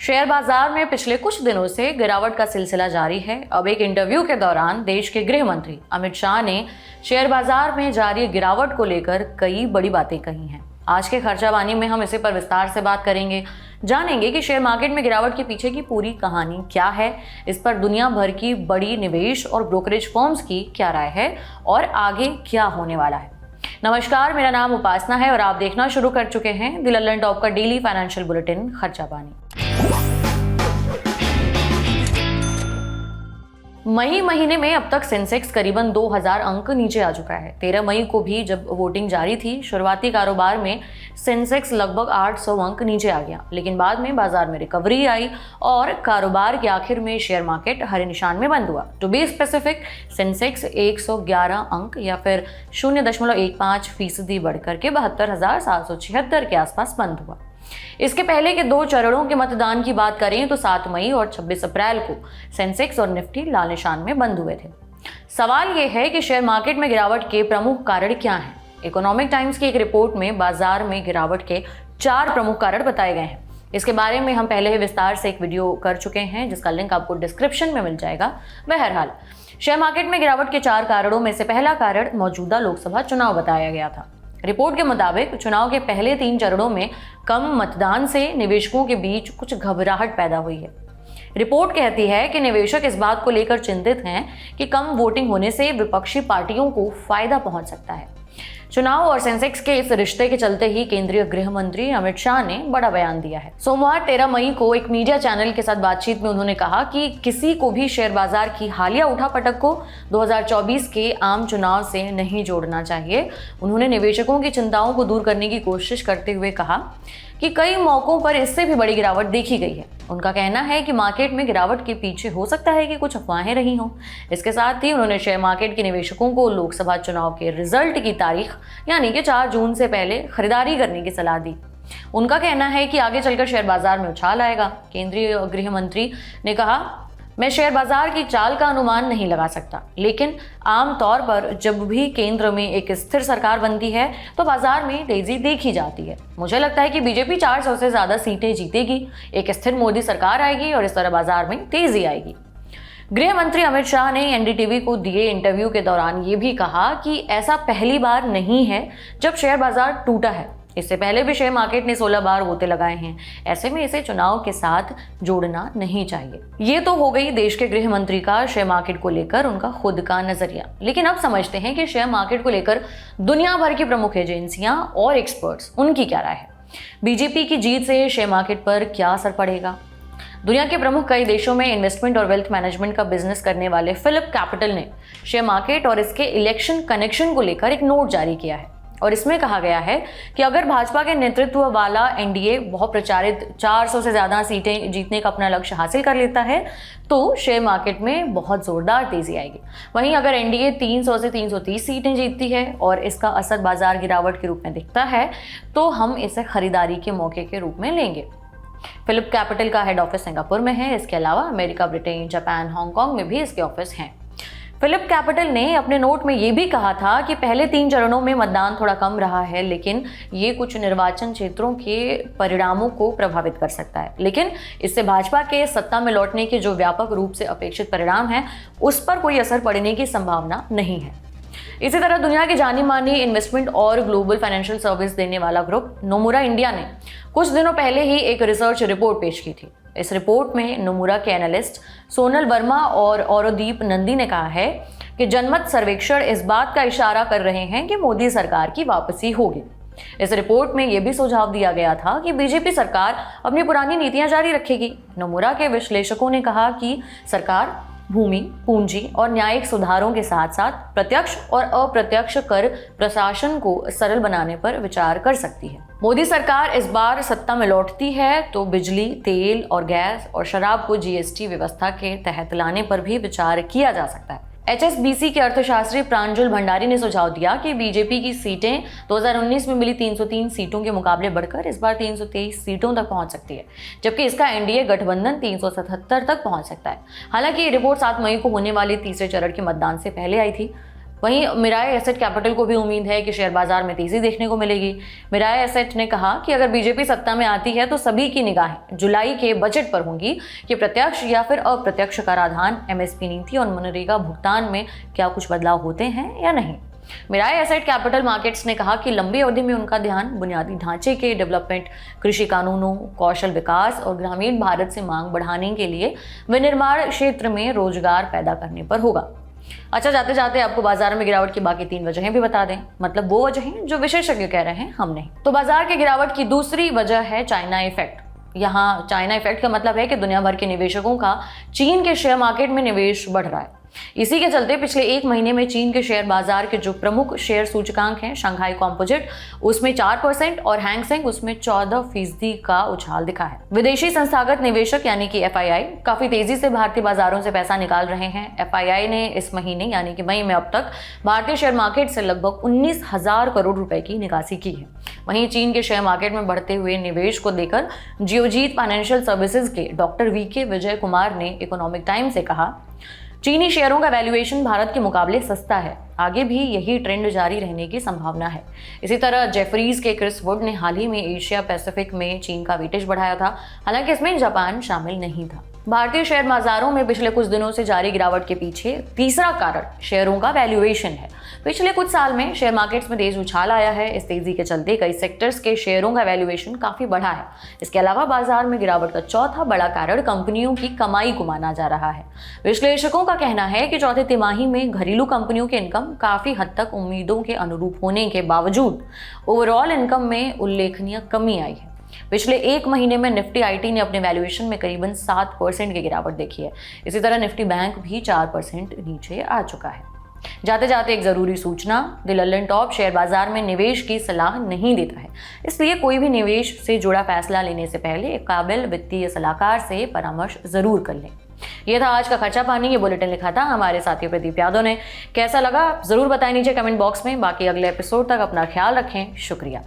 Share बाजार में पिछले कुछ दिनों से गिरावट का सिलसिला जारी है। अब एक इंटरव्यू के दौरान देश के गृह मंत्री अमित शाह ने शेयर बाजार में जारी गिरावट को लेकर कई बड़ी बातें कही हैं। आज के खर्चा बानी में हम इसी पर विस्तार से बात करेंगे, जानेंगे कि शेयर मार्केट में गिरावट के पीछे की पूरी कहानी क्या है, इस पर दुनिया भर की बड़ी निवेश और ब्रोकरेज फर्म्स की क्या राय है और आगे क्या होने वाला है। नमस्कार, मेरा नाम उपासना है और आप देखना शुरू कर चुके हैं द लल्लन टॉप का डेली फाइनेंशियल बुलेटिन खर्चा पानी। मई महीने में अब तक सेंसेक्स करीबन 2000 अंक नीचे आ चुका है। 13 मई को भी जब वोटिंग जारी थी, शुरुआती कारोबार में सेंसेक्स लगभग 800 अंक नीचे आ गया, लेकिन बाद में बाजार में रिकवरी आई और कारोबार के आखिर में शेयर मार्केट हरे निशान में बंद हुआ। टू बी स्पेसिफिक, सेंसेक्स 111 अंक या फिर 0.15% बढ़कर के 72,776 के आसपास बंद हुआ। इसके पहले के दो चरणों के मतदान की बात करें तो 7 मई और 26 अप्रैल को सेंसेक्स और निफ्टी लाल निशान में बंद हुए थे। सवाल यह है कि शेयर मार्केट में गिरावट के प्रमुख कारण क्या हैं? इकोनॉमिक टाइम्स की एक रिपोर्ट में बाजार में गिरावट के 4 प्रमुख कारण बताए गए हैं। इसके बारे में हम पहले ही विस्तार से एक वीडियो कर चुके हैं, जिसका लिंक आपको डिस्क्रिप्शन में मिल जाएगा। बहरहाल, शेयर मार्केट में गिरावट के 4 कारणों में से पहला कारण मौजूदा लोकसभा चुनाव बताया गया था। रिपोर्ट के मुताबिक चुनाव के पहले 3 चरणों में कम मतदान से निवेशकों के बीच कुछ घबराहट पैदा हुई है। रिपोर्ट कहती है कि निवेशक इस बात को लेकर चिंतित हैं कि कम वोटिंग होने से विपक्षी पार्टियों को फायदा पहुंच सकता है। चुनाव और सेंसेक्स के इस रिश्ते के चलते ही केंद्रीय गृह मंत्री अमित शाह ने बड़ा बयान दिया है। सोमवार 13 मई को एक मीडिया चैनल के साथ बातचीत में उन्होंने कहा कि किसी को भी शेयर बाजार की हालिया उठापटक को 2024 के आम चुनाव से नहीं जोड़ना चाहिए। उन्होंने निवेशकों की चिंताओं को दूर करने की कोशिश करते हुए कहा कि कई मौकों पर इससे भी बड़ी गिरावट देखी गई है। उनका कहना है कि मार्केट में गिरावट के पीछे हो सकता है कि कुछ अफवाहें रही हों। इसके साथ ही उन्होंने शेयर मार्केट के निवेशकों को लोकसभा चुनाव के रिजल्ट की तारीख यानी कि 4 जून से पहले खरीदारी करने की सलाह दी। उनका कहना है कि आगे चलकर शेयर बाजार में उछाल आएगा। केंद्रीय गृह मंत्री ने कहा, मैं शेयर बाजार की चाल का अनुमान नहीं लगा सकता, लेकिन आमतौर पर जब भी केंद्र में एक स्थिर सरकार बनती है तो बाजार में तेजी देखी जाती है। मुझे लगता है कि बीजेपी 400 से ज्यादा सीटें जीतेगी, एक स्थिर मोदी सरकार आएगी और इस तरह बाजार में तेजी आएगी। गृह मंत्री अमित शाह ने एनडीटीवी को दिए इंटरव्यू के दौरान ये भी कहा कि ऐसा पहली बार नहीं है जब शेयर बाजार टूटा है। इससे पहले भी शेयर मार्केट ने 16 बार गोते लगाए हैं। ऐसे में इसे चुनाव के साथ जोड़ना नहीं चाहिए। ये तो हो गई देश के गृह मंत्री का शेयर मार्केट को लेकर उनका खुद का नजरिया। लेकिन अब समझते हैं कि शेयर मार्केट को लेकर दुनिया भर की प्रमुख एजेंसियां और एक्सपर्ट्स, उनकी क्या राय है। बीजेपी की जीत से शेयर मार्केट पर क्या असर पड़ेगा? दुनिया के प्रमुख कई देशों में इन्वेस्टमेंट और वेल्थ मैनेजमेंट का बिजनेस करने वाले फिलिप कैपिटल ने शेयर मार्केट और इसके इलेक्शन कनेक्शन को लेकर एक नोट जारी किया है और इसमें कहा गया है कि अगर भाजपा के नेतृत्व वाला एनडीए बहुत प्रचारित 400 से ज्यादा सीटें जीतने का अपना लक्ष्य हासिल कर लेता है तो शेयर मार्केट में बहुत जोरदार तेजी आएगी। वहीं अगर एनडीए 300 से 330 सीटें जीतती है और इसका असर बाजार गिरावट के रूप में दिखता है तो हम इसे खरीदारी के मौके के रूप में लेंगे। फिलिप कैपिटल का हेड ऑफिस सिंगापुर में है। इसके अलावा अमेरिका, ब्रिटेन, जापान, हांगकांग में भी इसके ऑफिस हैं। फिलिप कैपिटल ने अपने नोट में ये भी कहा था कि पहले 3 चरणों में मतदान थोड़ा कम रहा है, लेकिन ये कुछ निर्वाचन क्षेत्रों के परिणामों को प्रभावित कर सकता है, लेकिन इससे भाजपा के सत्ता में लौटने के जो व्यापक रूप से अपेक्षित परिणाम हैं उस पर कोई असर पड़ने की संभावना नहीं है। इसी तरह दुनिया की जानी मानी इन्वेस्टमेंट और ग्लोबल फाइनेंशियल सर्विस देने वाला ग्रुप नोमुरा इंडिया ने कुछ दिनों पहले ही एक रिसर्च रिपोर्ट पेश की थी। इस रिपोर्ट में नोमुरा के एनालिस्ट सोनल वर्मा और औरदीप नंदी ने कहा है कि जनमत सर्वेक्षण इस बात का इशारा कर रहे हैं कि मोदी सरकार की वापसी होगी। इस रिपोर्ट में यह भी सुझाव दिया गया था कि बीजेपी सरकार अपनी पुरानी नीतियां जारी रखेगी। नोमुरा के विश्लेषकों ने कहा कि सरकार भूमि, पूंजी और न्यायिक सुधारों के साथ साथ प्रत्यक्ष और अप्रत्यक्ष कर प्रशासन को सरल बनाने पर विचार कर सकती है। मोदी सरकार इस बार सत्ता में लौटती है तो बिजली, तेल और गैस और शराब को जीएसटी व्यवस्था के तहत लाने पर भी विचार किया जा सकता है। एचएसबीसी के अर्थशास्त्री प्रांजल भंडारी ने सुझाव दिया कि बीजेपी की सीटें 2019 में मिली 303 सीटों के मुकाबले बढ़कर इस बार 323 सीटों तक पहुंच सकती है, जबकि इसका एनडीए गठबंधन 377 तक पहुंच सकता है। हालांकि ये रिपोर्ट 7 मई को होने वाले तीसरे चरण के मतदान से पहले आई थी। वहीं मिराय एसेट कैपिटल को भी उम्मीद है कि शेयर बाजार में तेजी देखने को मिलेगी। मिराय एसेट ने कहा कि अगर बीजेपी सत्ता में आती है तो सभी की निगाहें जुलाई के बजट पर होंगी कि प्रत्यक्ष या फिर अप्रत्यक्ष कराधान, एमएसपी नीति और मनरेगा भुगतान में क्या कुछ बदलाव होते हैं या नहीं। मिराय एसेट कैपिटल मार्केट्स ने कहा कि लंबी अवधि में उनका ध्यान बुनियादी ढांचे के डेवलपमेंट, कृषि कानूनों, कौशल विकास और ग्रामीण भारत से मांग बढ़ाने के लिए विनिर्माण क्षेत्र में रोजगार पैदा करने पर होगा। अच्छा, जाते जाते आपको बाजार में गिरावट की बाकी 3 वजहें भी बता दें, मतलब वो वजहें जो विशेषज्ञ कह रहे हैं, हम नहीं। तो बाजार की गिरावट की दूसरी वजह है चाइना इफेक्ट। यहाँ चाइना इफेक्ट का मतलब है कि दुनिया भर के निवेशकों का चीन के शेयर मार्केट में निवेश बढ़ रहा है। इसी के चलते पिछले 1 महीने में चीन के शेयर बाजार के जो प्रमुख शेयर सूचकांक हैं, शंघाई कॉम्पोजिट उसमें 4% और हैंगसेंग उसमें 14% का उछाल दिखा है। विदेशी संस्थागत निवेशक यानी कि एफआईआई काफी तेजी से भारतीय बाजारों से पैसा निकाल रहे हैं। एफआईआई ने इस महीने यानी कि मई में अब तक भारतीय शेयर मार्केट से लगभग 19,000 करोड़ रुपए की निकासी की है। वहीं चीन के शेयर मार्केट में बढ़ते हुए निवेश को लेकर जियोजीत फाइनेंशियल सर्विसेज के डॉक्टर वीके विजय कुमार ने इकोनॉमिक टाइम्स से कहा, चीनी शेयरों का वैल्यूएशन भारत के मुकाबले सस्ता है, आगे भी यही ट्रेंड जारी रहने की संभावना है। इसी तरह जेफरीज के क्रिस वुड ने हाल ही में एशिया पैसिफिक में चीन का वेटेज बढ़ाया था, हालांकि इसमें जापान शामिल नहीं था। भारतीय शेयर बाजारों में पिछले कुछ दिनों से जारी गिरावट के पीछे तीसरा कारण शेयरों का वैल्यूएशन है। पिछले कुछ साल में शेयर मार्केट्स में तेज उछाल आया है। इस तेजी के चलते कई सेक्टर्स के शेयरों का वैल्यूएशन काफी बढ़ा है। इसके अलावा बाजार में गिरावट का चौथा बड़ा कारण कंपनियों की कमाई को माना जा रहा है। विश्लेषकों का कहना है कि चौथे तिमाही में घरेलू कंपनियों के इनकम काफी हद तक उम्मीदों के अनुरूप होने के बावजूद ओवरऑल इनकम में उल्लेखनीय कमी आई है। पिछले 1 महीने में निफ्टी आईटी ने अपने वैल्यूएशन में करीबन 7% की गिरावट देखी है। इसी तरह निफ्टी बैंक भी 4% नीचे आ चुका है। जाते जाते एक जरूरी सूचना, द लंदन टॉप शेयर बाजार में निवेश की सलाह नहीं देता है, इसलिए कोई भी निवेश से जुड़ा फैसला लेने से पहले एक काबिल वित्तीय सलाहकार से परामर्श जरूर कर लें। यह था आज का खर्चा पानी। ये बुलेटिन लिखा था हमारे साथी प्रदीप यादव ने। कैसा लगा जरूर बताएं नीचे कमेंट बॉक्स में। बाकी अगले एपिसोड तक अपना ख्याल रखें। शुक्रिया।